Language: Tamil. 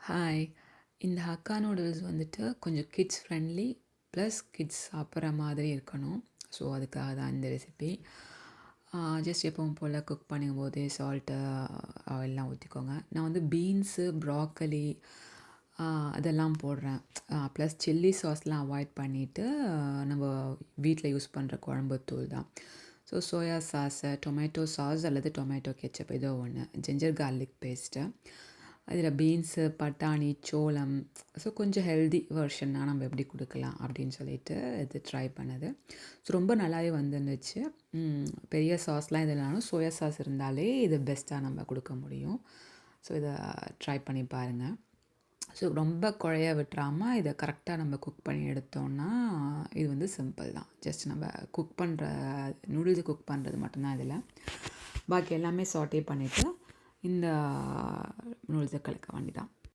ஹாய். இந்த ஹக்கா நூடுல்ஸ் வந்துட்டு கொஞ்சம் கிட்ஸ் ஃப்ரெண்ட்லி ப்ளஸ் கிட்ஸ் சாப்பிட்ற மாதிரி இருக்கணும். ஸோ அதுக்காக தான் இந்த ரெசிபி. ஜஸ்ட் எப்பவும் போல் குக் பண்ணும்போதே சால்ட்டு ஆயிலெலாம் ஊற்றிக்கோங்க. நான் வந்து பீன்ஸு, ப்ராக்கலி அதெல்லாம் போடுறேன். ப்ளஸ் சில்லி சாஸ்லாம் அவாய்ட் பண்ணிவிட்டு நம்ம வீட்டில் யூஸ் பண்ணுற குழம்பு தூள் தான். So soya sauce, tomato sauce அல்லது டொமேட்டோ கெச்சப் ஏதோ ஒன்று, ஜிஞ்சர் கார்லிக் பேஸ்ட்டு, அதில் பீன்ஸு, பட்டாணி, சோளம். ஸோ கொஞ்சம் ஹெல்தி வெர்ஷனாக நம்ம எப்படி கொடுக்கலாம் அப்படின்னு சொல்லிட்டு இது ட்ரை பண்ணது. ஸோ ரொம்ப நல்லாவே வந்துருந்துச்சு. பெரிய சாஸ்லாம் இதெல்லாம் சோயா சாஸ் இருந்தாலே இது பெஸ்ட்டாக நம்ம கொடுக்க முடியும். ஸோ இதை ட்ரை பண்ணி பாருங்கள். ஸோ ரொம்ப குழைய விட்டுறாமல் இதை கரெக்டாக நம்ம குக் பண்ணி எடுத்தோன்னா இது வந்து சிம்பிள் தான். ஜஸ்ட் நம்ம குக் பண்ணுற நூடுல்ஸ் குக் பண்ணுறது மட்டும்தான் இதில். பாக்கி எல்லாமே சாட்டே பண்ணிவிட்டு இந்த நூடுல்ஸை கலக்க வேண்டிதான்.